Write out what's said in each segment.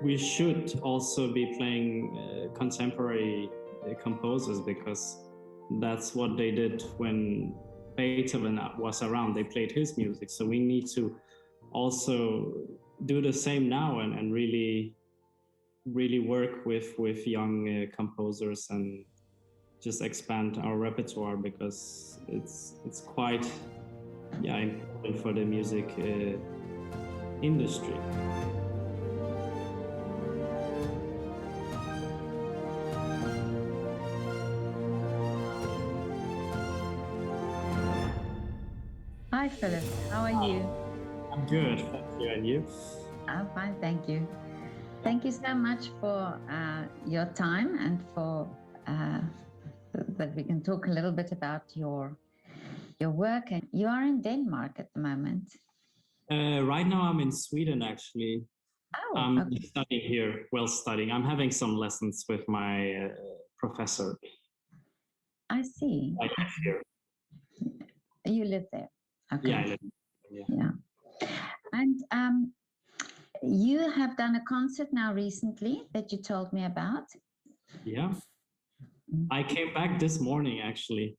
we should also be playing contemporary composers, because that's what they did when Beethoven was around. They played his music. So we need to also do the same now, and really work with young composers and just expand our repertoire, because it's quite important for the music industry. Hi, Philip. How are you? I'm good, thank you. And you? I'm fine, thank you. Thank you so much for your time, and for that we can talk a little bit about your work. And you are in Denmark at the moment. Right now I'm in Sweden, actually. Oh, I'm okay. studying here. Well, studying. I'm having some lessons with my professor. I see. I live here. You live there. Okay. Yeah, I live. Yeah. And you have done a concert now recently that you told me about. Yeah. I came back this morning, actually.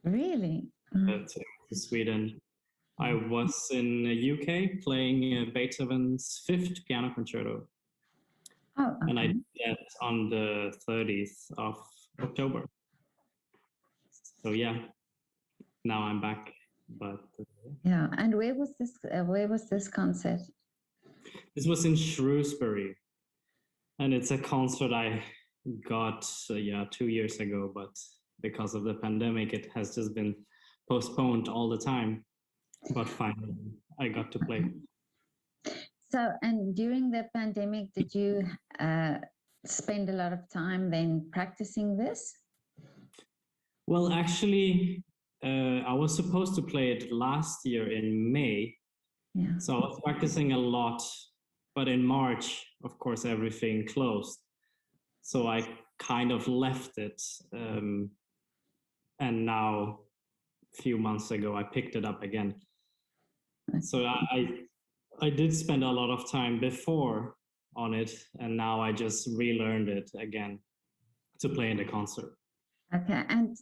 Really? To Sweden. I was in the UK playing Beethoven's Fifth Piano Concerto. Oh, okay. And I did that on the 30th of October. So yeah, now I'm back. But yeah. And where was this? Where was this concert? this was in Shrewsbury, and it's a concert I got 2 years ago, but because of the pandemic, it has just been postponed all the time. But finally, I got to play. So, and during the pandemic, did you spend a lot of time then practicing this? Well, actually, I was supposed to play it last year in May. Yeah. So I was practicing a lot, but in March, of course, everything closed. So I kind of left it. And now, a few months ago, I picked it up again. So I did spend a lot of time before on it, and now I just relearned it again to play in the concert. Okay, and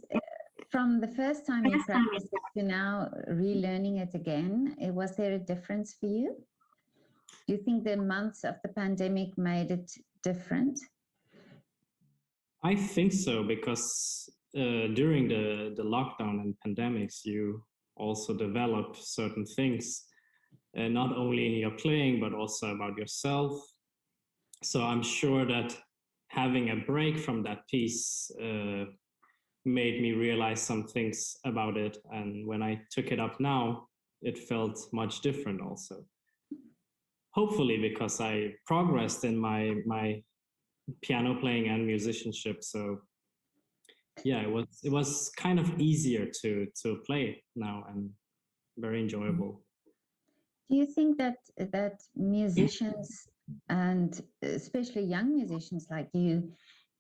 from the first time you practiced it to now relearning it again, was there a difference for you? Do you think the months of the pandemic made it different? I think so, because during the lockdown and pandemics, you also develop certain things, not only in your playing, but also about yourself. So I'm sure that having a break from that piece made me realize some things about it. And when I took it up now, it felt much different also. Hopefully, because I progressed in my piano playing and musicianship. So yeah, it was kind of easier to play now, and very enjoyable. Do you think that musicians, and especially young musicians like you,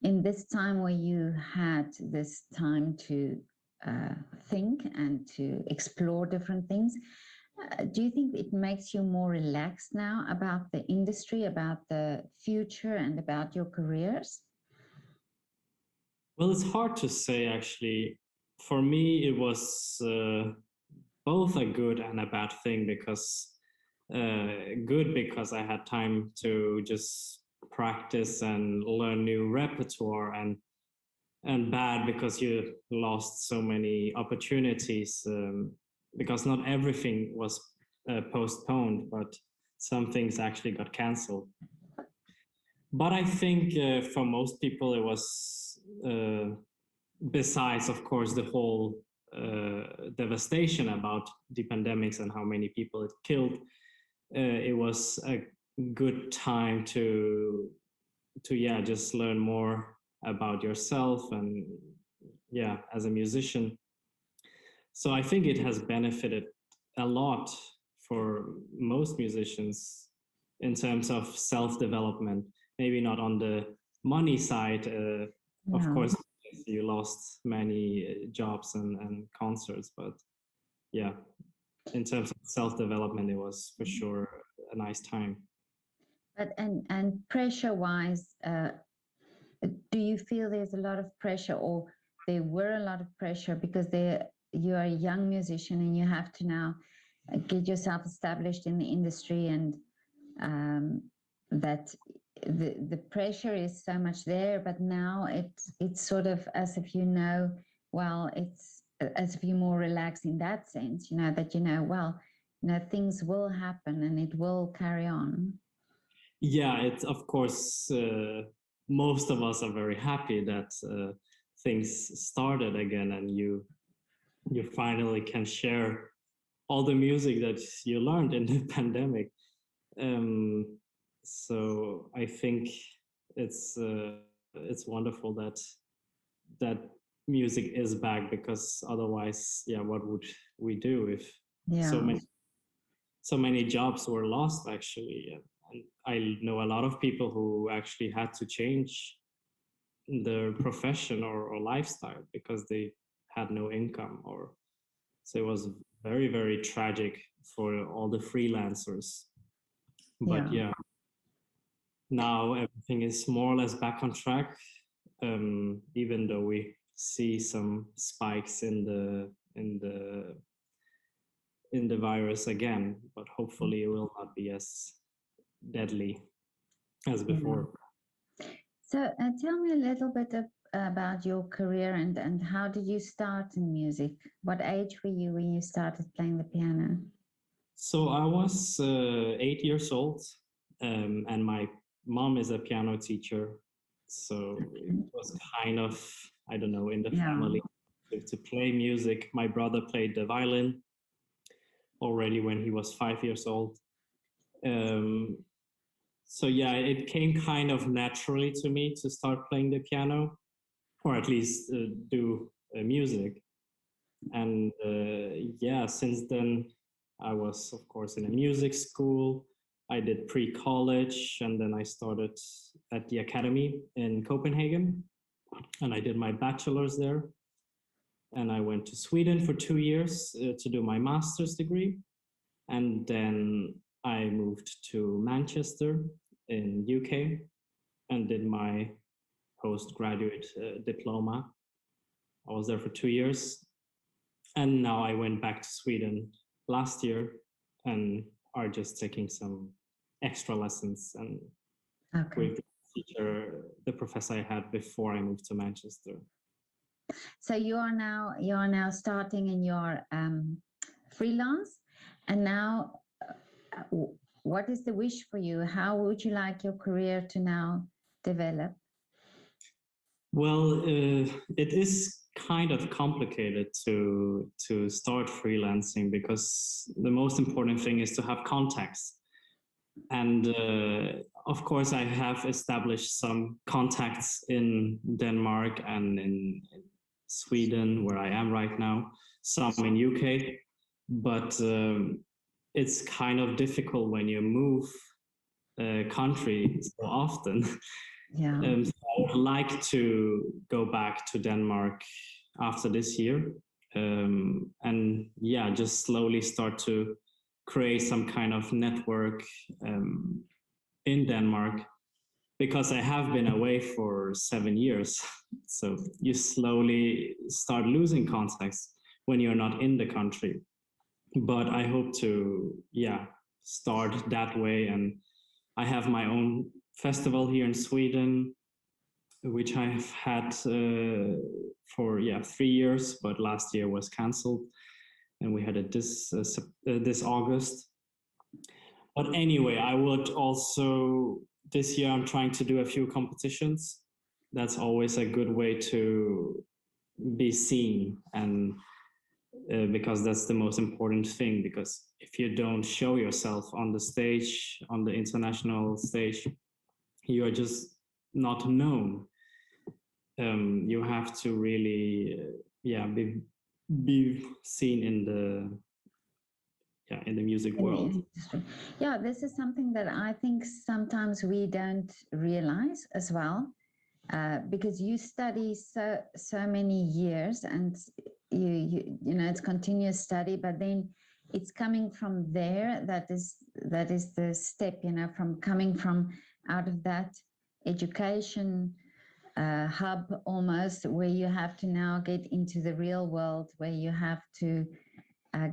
in this time where you had this time to think and to explore different things, do you think it makes you more relaxed now about the industry, about the future, and about your careers? Well, it's hard to say, actually. For me, it was both a good and a bad thing, because good because I had time to just practice and learn new repertoire, and bad because you lost so many opportunities, because not everything was postponed, but some things actually got canceled. But I think for most people it was, besides of course the whole devastation about the pandemics and how many people it killed, it was a good time to just learn more about yourself, and as a musician. So I think it has benefited a lot for most musicians in terms of self-development. Maybe not on the money side, of course you lost many jobs and concerts, but in terms of self-development, it was for sure a nice time. But and pressure wise, do you feel there's a lot of pressure, or there were a lot of pressure because you are a young musician and you have to now get yourself established in the industry, and that the pressure is so much there, but now it's sort of as if well, it's as if you're more relaxed in that sense, that well, things will happen and it will carry on. Yeah, it's of course, most of us are very happy that things started again, and you finally can share all the music that you learned in the pandemic. So I think it's wonderful that music is back, because otherwise, yeah, what would we do if so many jobs were lost, actually. And I know a lot of people who actually had to change their profession or lifestyle because they had no income, or so it was very, very tragic for all the freelancers. But yeah, now everything is more or less back on track, even though we see some spikes in the virus again, but hopefully it will not be as deadly as before. So tell me a little bit about your career, and how did you start in music? What age were you when you started playing the piano? So I was 8 years old, and my mom is a piano teacher. So it was kind of, I don't know, in the family to play music. My brother played the violin already when he was 5 years old. So yeah, it came kind of naturally to me to start playing the piano, or at least do music. And yeah, since then I was, of course, in a music school. I did pre-college, and then I started at the academy in Copenhagen, and I did my bachelor's there. And I went to Sweden for 2 years to do my master's degree. And then I moved to Manchester in UK and did my postgraduate diploma. I was there for 2 years. And now I went back to Sweden last year and are just taking some extra lessons and with the teacher, the professor I had before I moved to Manchester. So you are now starting in your freelance, and now what is the wish for you? How would you like your career to now develop? Well, it is kind of complicated to start freelancing, because the most important thing is to have contacts. And of course, I have established some contacts in Denmark and in Sweden, where I am right now, some in UK, but it's kind of difficult when you move country so often. Yeah. So I would like to go back to Denmark after this year, and yeah, just slowly start to create some kind of network in Denmark, because I have been away for 7 years. So you slowly start losing contacts when you're not in the country. But I hope to, yeah, start that way. And I have my own festival here in Sweden, which I've had for 3 years, but last year was cancelled, and we had it this August. But anyway, I would also, this year I'm trying to do a few competitions. That's always a good way to be seen, and because that's the most important thing, because if you don't show yourself on the stage, on the international stage, you are just not known. You have to really be seen in the music world. Yeah, this is something that I think sometimes we don't realize as well, because you study so many years, and you know it's continuous study, but then it's coming from there that is that is the step, you know, from coming from out of that education hub almost, where you have to now get into the real world, where you have to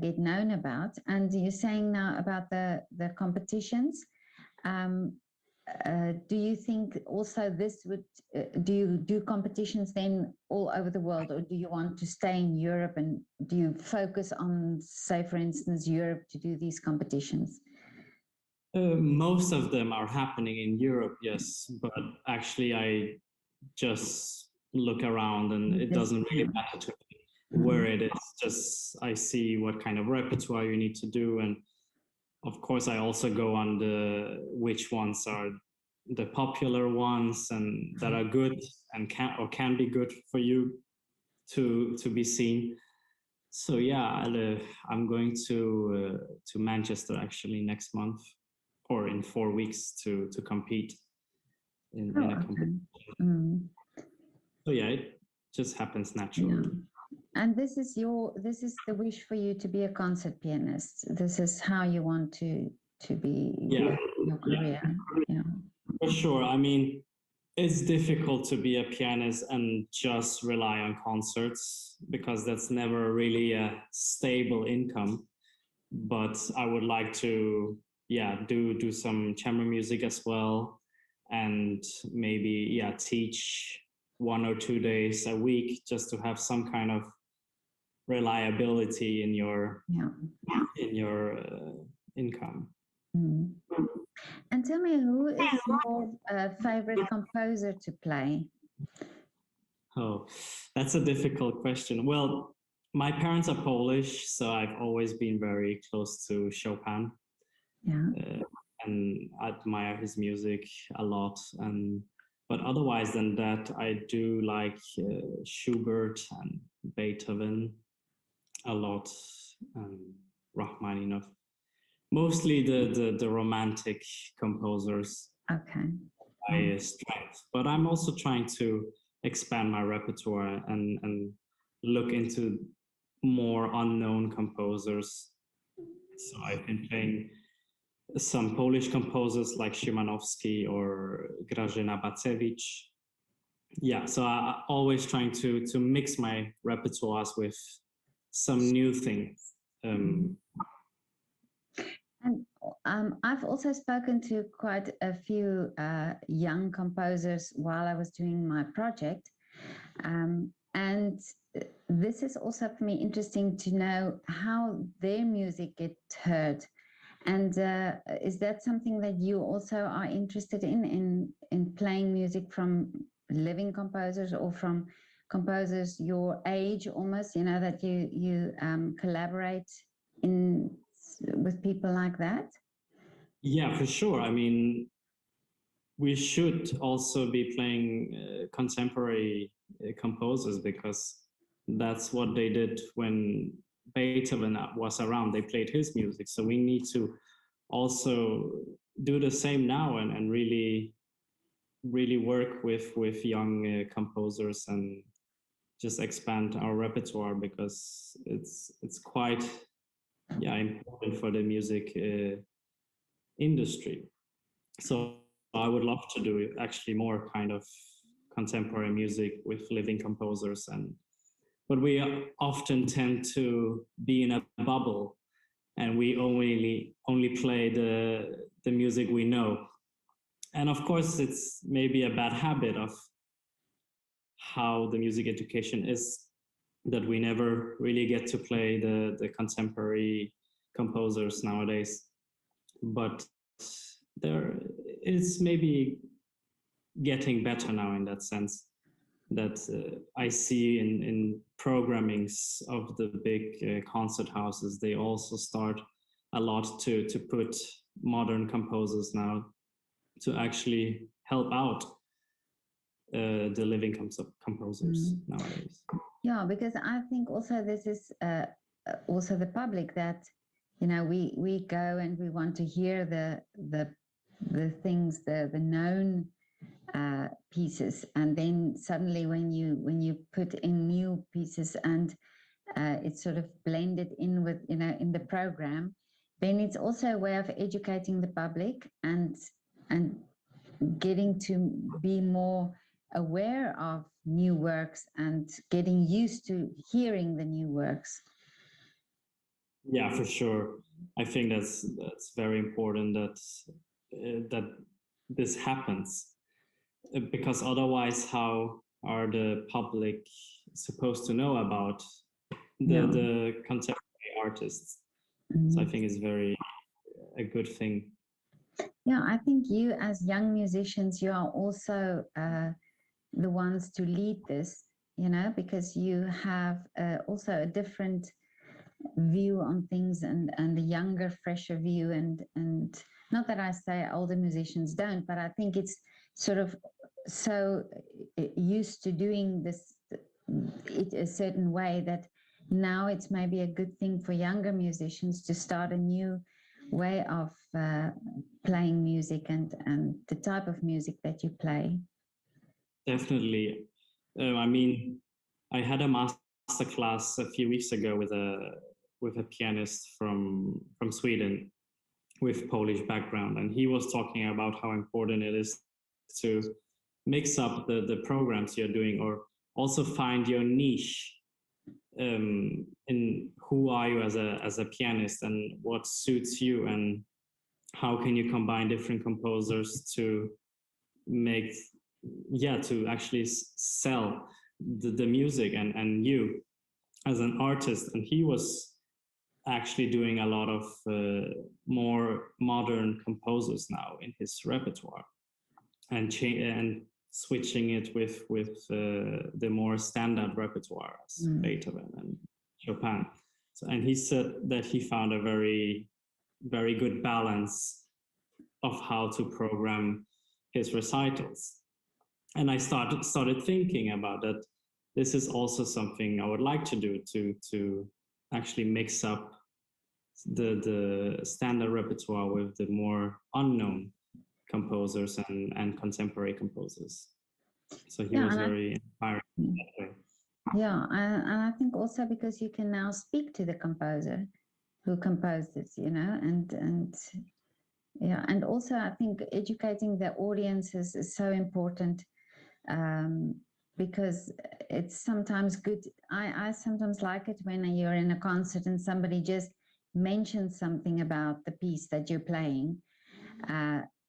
get known about. And you're saying now about the competitions. Do you think also this would, do you do competitions then all over the world, or do you want to stay in Europe, and do you focus on, say, for instance, Europe to do these competitions? Most of them are happening in Europe, yes, but actually I just look around and it doesn't really matter to me where it is. Just I see what kind of repertoire you need to do, and of course I also go on the which ones are the popular ones and that are good and can be good for you to be seen. So yeah, I'm going to Manchester actually next month, or in 4 weeks, to compete in a competition. So yeah, it just happens naturally. Yeah. And this is the wish for you to be a concert pianist. This is how you want to be your career. Yeah. For sure. I mean, it's difficult to be a pianist and just rely on concerts, because that's never really a stable income. But I would like to, do some chamber music as well, and maybe teach 1 or 2 days a week, just to have some kind of reliability in your income. Mm. And tell me, who is your favorite composer to play? Oh, that's a difficult question. Well, my parents are Polish, so I've always been very close to Chopin. Yeah. And I admire his music a lot. But otherwise than that, I do like Schubert and Beethoven a lot, and Rachmaninoff. Mostly the romantic composers. Okay. My strength, but I'm also trying to expand my repertoire and look into more unknown composers. So I've been playing some Polish composers like Szymanowski or Grażyna Bacewicz. Yeah, so I always trying to mix my repertoires with some new things. And I've also spoken to quite a few young composers while I was doing my project. And this is also for me interesting to know how their music gets heard. And is that something that you also are interested in playing music from living composers, or from composers your age almost, you know, that you collaborate with people like that? Yeah, for sure. I mean, we should also be playing contemporary composers, because that's what they did when Beethoven was around. They played his music. So we need to also do the same now, and really work with young composers, and just expand our repertoire, because it's quite important for the music industry. So I would love to do actually more kind of contemporary music with living composers, but we often tend to be in a bubble, and we only play the music we know. And of course, it's maybe a bad habit of how the music education is, that we never really get to play the contemporary composers nowadays. But there is maybe getting better now, in that sense, that I see in programmings of the big concert houses. They also start a lot to put modern composers now to actually help out the living composers nowadays. Yeah, because I think also this is also the public, that, you know, we go and we want to hear the things, the known pieces, and then suddenly when you put in new pieces, and it's sort of blended in with, you know, in the program, then it's also a way of educating the public and getting to be more aware of new works and getting used to hearing the new works. Yeah, for sure. I think that's very important that that this happens, because otherwise, how are the public supposed to know about the contemporary artists? So I think it's very a good thing. Yeah, I think you as young musicians, you are also the ones to lead this, you know, because you have also a different view on things and a younger, fresher view. And not that I say older musicians don't, but I think it's sort of so used to doing this it a certain way that now it's maybe a good thing for younger musicians to start a new way of playing music and the type of music that you play. Definitely. I mean, I had a master class a few weeks ago with a pianist from Sweden with Polish background, and he was talking about how important it is to mix up the programs you're doing, or also find your niche in who are you as a pianist and what suits you, and how can you combine different composers to make to actually sell the music and you as an artist. And he was actually doing a lot of more modern composers now in his repertoire, and switching it with the more standard repertoire as Beethoven and Chopin. So, and he said that he found a very good balance of how to program his recitals. And I started thinking about that. This is also something I would like to do, to actually mix up the standard repertoire with the more unknown composers and contemporary composers. So he was very inspiring that way. Yeah, and I think also because you can now speak to the composer who composed it, you know, and yeah, and also I think educating the audiences is so important, because it's sometimes good. I sometimes like it when you're in a concert and somebody just mentions something about the piece that you're playing,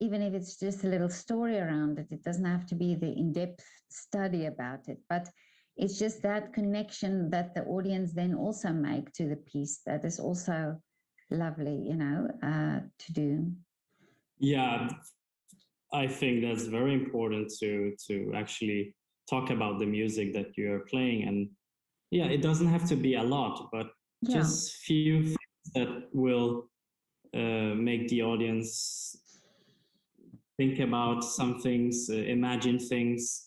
even if it's just a little story around it. It doesn't have to be the in-depth study about it, but it's just that connection that the audience then also make to the piece that is also lovely, you know, to do. Yeah, I think that's very important to actually talk about the music that you're playing. And yeah, it doesn't have to be a lot, but just few things that will make the audience think about some things, imagine things.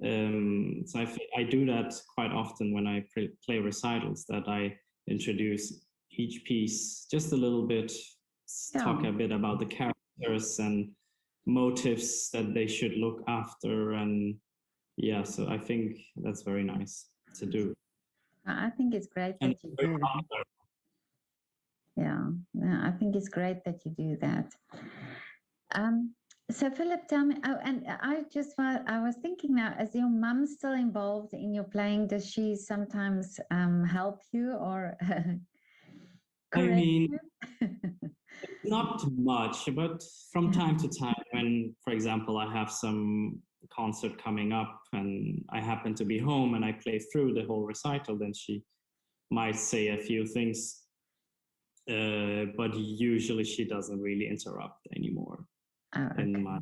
So I do that quite often when I play recitals, that I introduce each piece just a little bit, talk a bit about the characters and motives that they should look after. And yeah, so I think that's very nice to do. I think it's great that you do that. Yeah, I think it's great that you do that. So Philip, tell me, oh, and I was thinking now, is your mum still involved in your playing? Does she sometimes help you or correct you? you? Not much, but from time to time, when, for example, I have some concert coming up and I happen to be home and I play through the whole recital, then she might say a few things, but usually she doesn't really interrupt anymore in my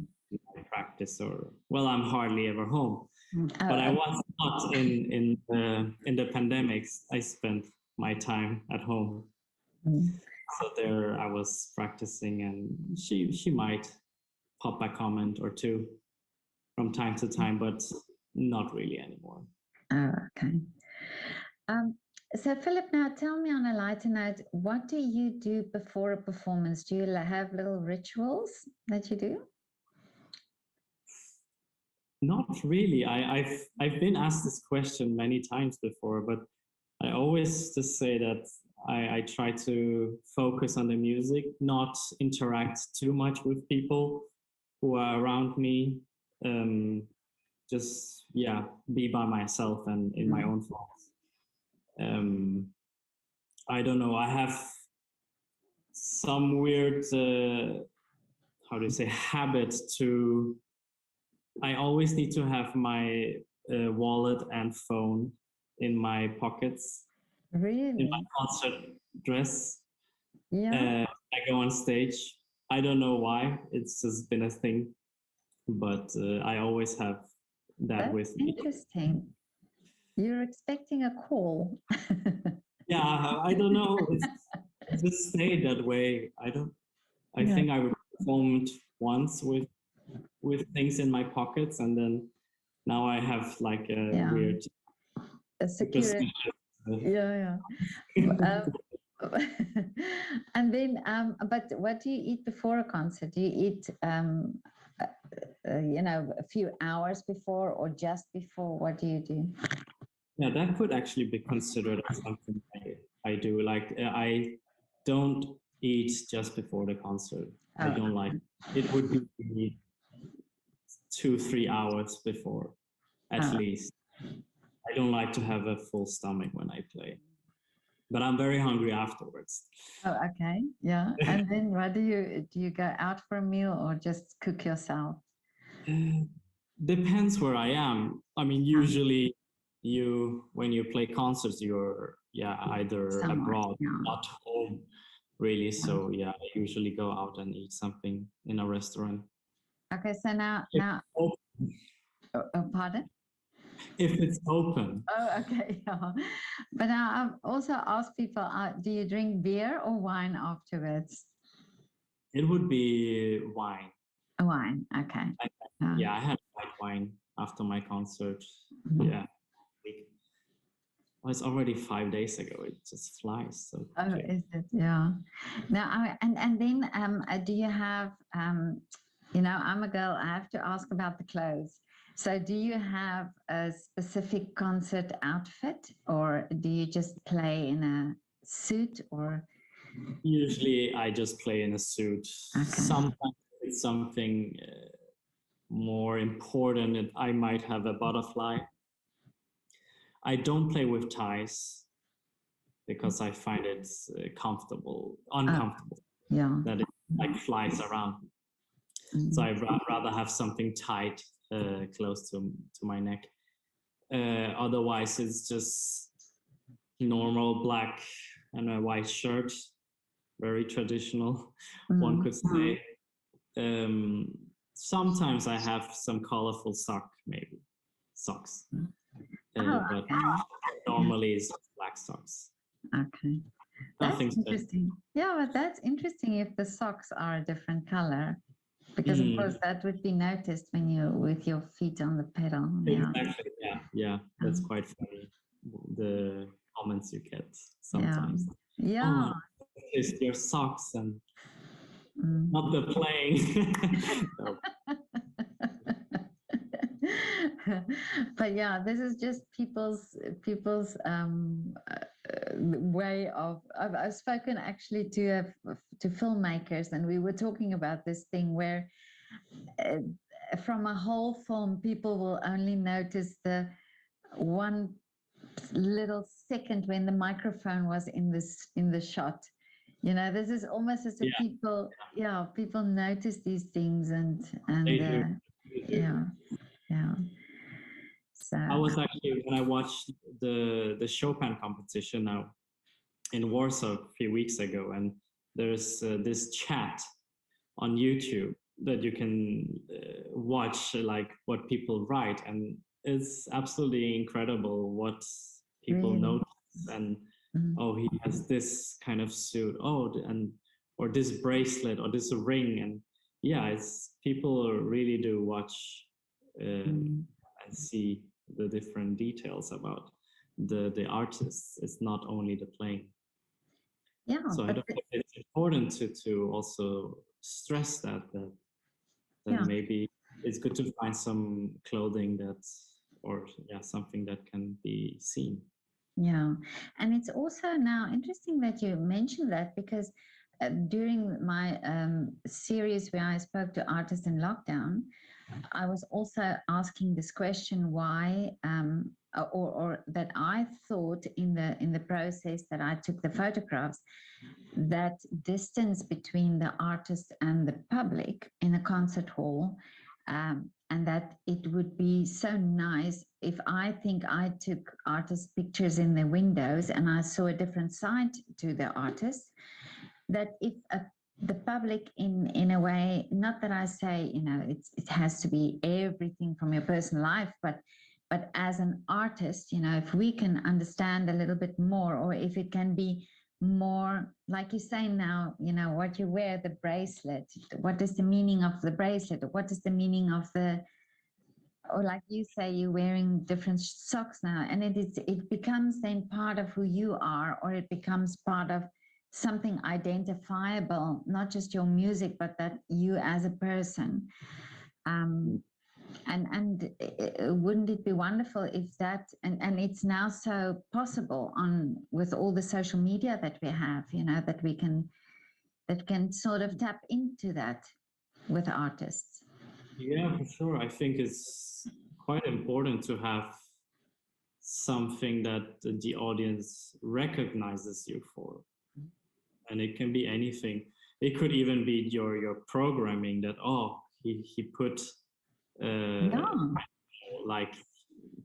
practice, or well, I'm hardly ever home. But I was not in the pandemics. I spent my time at home. So there I was practicing, and she might pop a comment or two from time to time, but not really anymore. Oh, okay. So Philip, now tell me on a lighter note, what do you do before a performance? Do you have little rituals that you do? Not really. I've been asked this question many times before, but I always just say that I try to focus on the music, not interact too much with people who are around me. Um, just yeah, be by myself and in my own thoughts. Um, I don't know. I have some weird, how do you say, habit to. I always need to have my wallet and phone in my pockets in my Really? concert dress. Yeah, I go on stage. I don't know why. It's just been a thing, but I always have that that's with me. interesting. You're expecting a call. Yeah, I don't know. It's just stayed that way. I don't. I Yeah, think I performed once with things in my pockets, and then now I have like a yeah. weird A security. superstition. Yeah, yeah. And then, but what do you eat before a concert? Do you eat, a few hours before or just before? What do you do? Yeah, that could actually be considered as something I do. Like I don't eat just before the concert. I Oh, don't like it. Would be 2-3 hours before, at oh, least. I don't like to have a full stomach when I play, but I'm very hungry afterwards. oh, okay, yeah. And then what do you go out for a meal or just cook yourself? Depends where I am. I mean, Um, usually when you play concerts, you're either somewhere, abroad, yeah. not home, really. Yeah. So yeah, I usually go out and eat something in a restaurant. Okay, so now, If, pardon? if it's open, Oh, okay, yeah. But now I've also asked people, do you drink beer or wine afterwards? it would be wine. Wine, okay. I, Uh, yeah, I had white wine after my concert. mhm. Yeah, well, it's already 5 days ago. It just flies so Oh, quickly. is it? Yeah. Now, and then, do you have, I'm a girl. I have to ask about the clothes. So, do you have a specific concert outfit, or do you just play in a suit? Or Usually, I just play in a suit. okay, Sometimes it's something more important, and I might have a butterfly. I don't play with ties because I find it oh, uncomfortable yeah. that it like flies around. So Mm. I'd rather have something tight close to my neck. Otherwise, it's just normal black and a white shirt, very traditional, one Mm. could say. Um, Sometimes I have some colorful socks, Oh, but okay. Yeah. normally it's black socks. Okay. That's Nothing special. interesting. Yeah, but that's interesting if the socks are a different color, because of course Mm, that would be noticed when you with your feet on the pedal. Yeah. exactly. Yeah, yeah. That's quite funny. The comments you get Yeah. sometimes. Yeah. Oh, it's your socks and Mm. not the playing. No. But yeah, this is just people's way of. I've spoken actually to filmmakers, and we were talking about this thing where uh, from a whole film, people will only notice the one little second when the microphone was in the shot. This is almost as if Yeah, people notice these things they and do. They do. yeah, yeah. So I was actually when I watched the Chopin competition now in Warsaw a few weeks ago, and there's this chat on YouTube that you can watch like what people write, and it's absolutely incredible what people really, notice. And mm, oh, he has this kind of suit. Oh, and or this bracelet or this ring, and yeah, it's people really do watch mm. and see the different details about the artists. It's not only the playing. Yeah, So I but don't think it's important to also stress that yeah, maybe it's good to find some clothing that or yeah something that can be seen. Yeah. And it's also now interesting that you mentioned that, because during my series where I spoke to artists in lockdown, I was also asking this question: why, or that I thought in the process that I took the photographs, that distance between the artist and the public in a concert hall, and that it would be so nice if I think I took artist pictures in the windows and I saw a different side to the artist, that if the public in a way, not that I say, it has to be everything from your personal life, but as an artist, if we can understand a little bit more, or if it can be more like you say now, what you wear, the bracelet, what is the meaning of the bracelet, or what is the meaning of the, or like you say, you're wearing different socks now, and it becomes then part of who you are, or it becomes part of something identifiable, not just your music, but that you as a person. And wouldn't it be wonderful if that, and it's now so possible with all the social media that we have, that can sort of tap into that with artists. Yeah, for sure. I think it's quite important to have something that the audience recognizes you for. And it can be anything. It could even be your programming, that he put like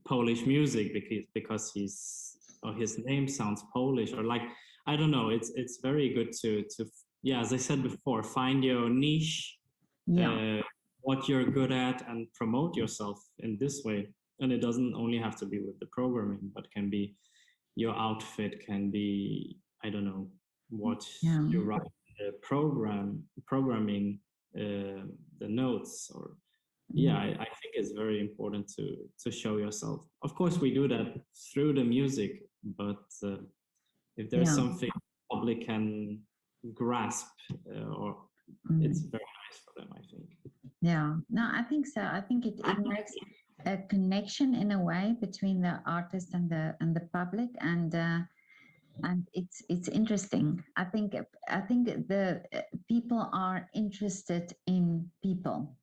Polish music because his name sounds Polish, or like, I don't know. It's very good to as I said before, find your niche, what you're good at, and promote yourself in this way. And it doesn't only have to be with the programming, but can be your outfit, can be, I don't know, what you write, programming, the notes, or I think it's very important to show yourself. Of course, we do that through the music, but if there's something the public can grasp, or it's very nice for them, I think. Yeah, no, I think so. I think it makes a connection in a way between the artist and the public, and it's interesting. I think the people are interested in people,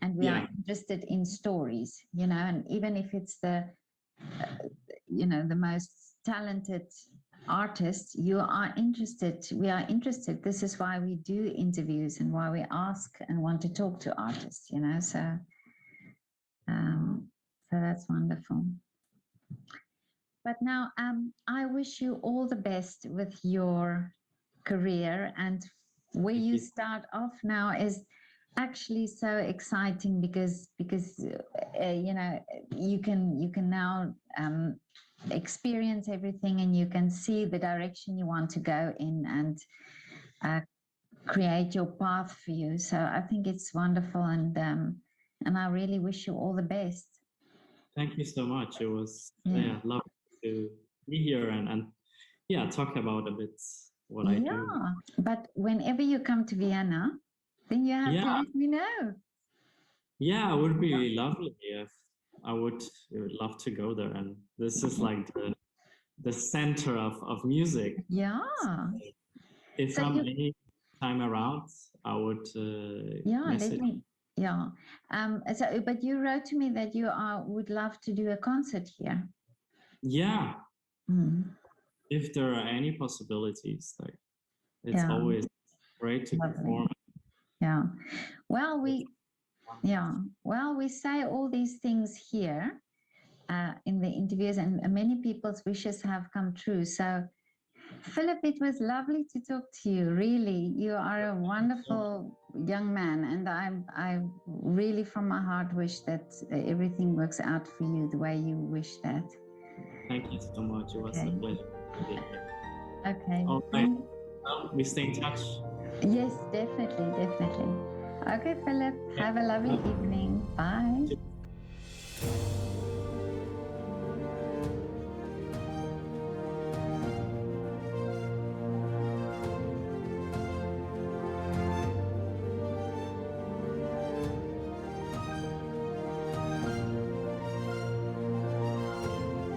and we are interested in stories, and even if it's the most talented artist, we are interested. This is why we do interviews and why we ask and want to talk to artists, so that's wonderful. But now I wish you all the best with your career, and where you start off now is actually so exciting, because you can now experience everything, and you can see the direction you want to go in, and create your path for you. So I think it's wonderful, and I really wish you all the best. Thank you so much. It was lovely to be here and talk about a bit what I do. But whenever you come to Vienna, then you have to let me know. Yeah, it would be lovely. I would love to go there, and this is like the center of music. Yeah. So if I'm any time around, I would message. So, but you wrote to me that you would love to do a concert here. Yeah. If there are any possibilities, like, it's always great to perform. Yeah. Well, we say all these things here in the interviews, and many people's wishes have come true. So, Philip, it was lovely to talk to you. Really, you are a wonderful young man, and I really, from my heart, wish that everything works out for you the way you wish that. Thank you so much. It was a pleasure to be here. Okay. All right. Well, we stay in touch. Yes, definitely. Okay, Philip. Have a lovely evening. Bye.